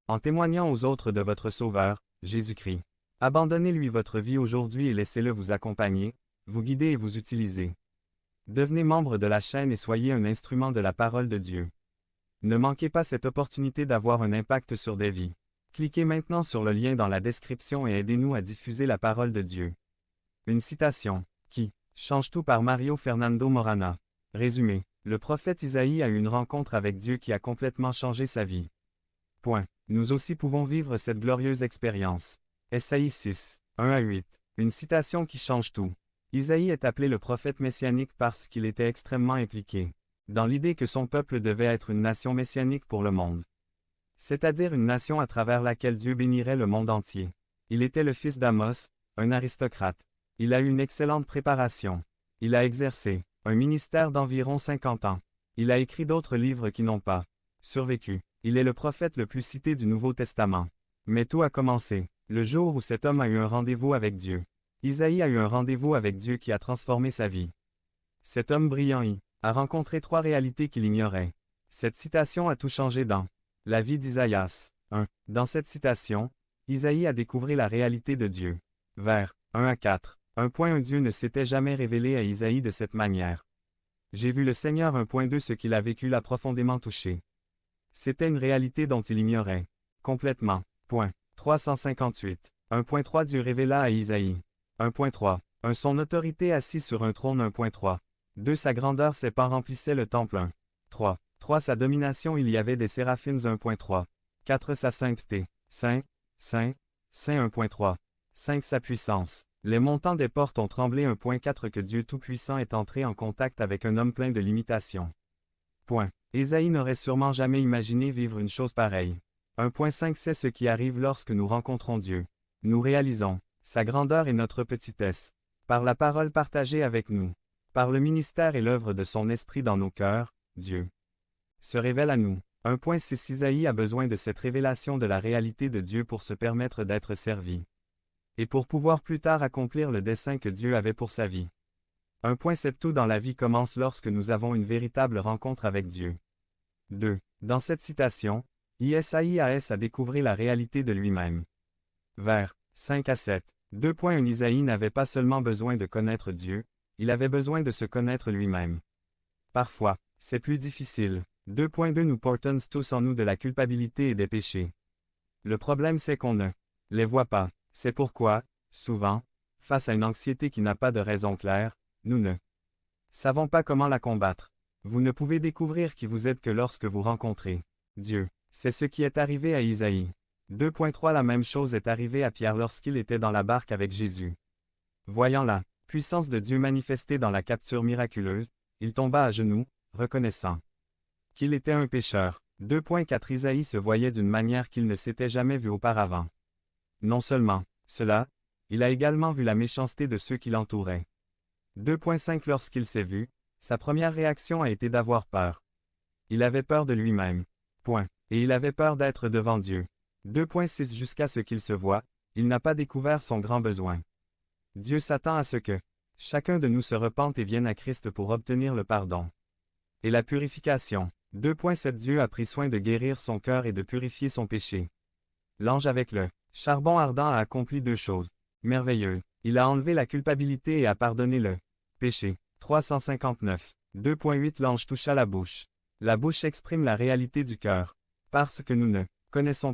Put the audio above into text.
en témoignant aux autres de votre Sauveur, Jésus-Christ. Abandonnez-lui votre vie aujourd'hui et laissez-le vous accompagner, vous guider et vous utiliser. Devenez membre de la chaîne et soyez un instrument de la parole de Dieu. Ne manquez pas cette opportunité d'avoir un impact sur des vies. Cliquez maintenant sur le lien dans la description et aidez-nous à diffuser la parole de Dieu. Une citation, qui change tout par Mario Fernando Morana. Résumé, le prophète Isaïe a eu une rencontre avec Dieu qui a complètement changé sa vie. Point. Nous aussi pouvons vivre cette glorieuse expérience. Esaïe 6, 1 à 8. Une citation qui change tout. Isaïe est appelé le prophète messianique parce qu'il était extrêmement impliqué dans l'idée que son peuple devait être une nation messianique pour le monde. C'est-à-dire une nation à travers laquelle Dieu bénirait le monde entier. Il était le fils d'Amos, un aristocrate. Il a eu une excellente préparation. Il a exercé un ministère d'environ 50 ans. Il a écrit d'autres livres qui n'ont pas survécu. Il est le prophète le plus cité du Nouveau Testament. Mais tout a commencé le jour où cet homme a eu un rendez-vous avec Dieu. Isaïe a eu un rendez-vous avec Dieu qui a transformé sa vie. Cet homme brillant a rencontré 3 réalités qu'il ignorait. Cette citation a tout changé dans la vie d'Isaïas. 1. Dans cette citation, Isaïe a découvert la réalité de Dieu. Vers 1 à 4. 1.1 Dieu ne s'était jamais révélé à Isaïe de cette manière. J'ai vu le Seigneur. 1.2 Ce qu'il a vécu l'a profondément touché. C'était une réalité dont il ignorait complètement. Point. 358. 1.3 Dieu révéla à Isaïe. 1.3. 1 Son autorité assis sur un trône. 1.3. 2 Sa grandeur ses pans remplissaient le temple. 1. 3. 3 Sa domination il y avait des séraphines. 1.3. 4 Sa sainteté. Saint, Saint, Saint. 1.3. 5 Sa puissance. Les montants des portes ont tremblé. 1.4 Que Dieu Tout-Puissant est entré en contact avec un homme plein de limitations. Point. Ésaïe n'aurait sûrement jamais imaginé vivre une chose pareille. 1.5 C'est ce qui arrive lorsque nous rencontrons Dieu. Nous réalisons sa grandeur et notre petitesse. Par la parole partagée avec nous. Par le ministère et l'œuvre de son esprit dans nos cœurs, Dieu se révèle à nous. 1.6 Isaïe a besoin de cette révélation de la réalité de Dieu pour se permettre d'être servi. Et pour pouvoir plus tard accomplir le dessein que Dieu avait pour sa vie. 1.7 Tout dans la vie commence lorsque nous avons une véritable rencontre avec Dieu. 2. Dans cette citation, Isaïas a découvert la réalité de lui-même. Vers 5 à 7. 2.1 Isaïe n'avait pas seulement besoin de connaître Dieu, il avait besoin de se connaître lui-même. Parfois, c'est plus difficile. 2.2 Nous portons tous en nous de la culpabilité et des péchés. Le problème c'est qu'on ne les voit pas. C'est pourquoi, souvent, face à une anxiété qui n'a pas de raison claire, nous ne savons pas comment la combattre. Vous ne pouvez découvrir qui vous êtes que lorsque vous rencontrez Dieu. C'est ce qui est arrivé à Isaïe. 2.3 La même chose est arrivée à Pierre lorsqu'il était dans la barque avec Jésus. Voyant la puissance de Dieu manifestée dans la capture miraculeuse, il tomba à genoux, reconnaissant qu'il était un pécheur. 2.4 Isaïe se voyait d'une manière qu'il ne s'était jamais vu auparavant. Non seulement cela, il a également vu la méchanceté de ceux qui l'entouraient. 2.5 Lorsqu'il s'est vu, sa première réaction a été d'avoir peur. Il avait peur de lui-même. Point. Et il avait peur d'être devant Dieu. 2.6 Jusqu'à ce qu'il se voie, il n'a pas découvert son grand besoin. Dieu s'attend à ce que chacun de nous se repente et vienne à Christ pour obtenir le pardon et la purification. 2.7 Dieu a pris soin de guérir son cœur et de purifier son péché. L'ange avec le charbon ardent a accompli 2 choses merveilleuses. Il a enlevé la culpabilité et a pardonné le péché. 359. 2.8 L'ange toucha la bouche. La bouche exprime la réalité du cœur. Parce que nous ne connaissons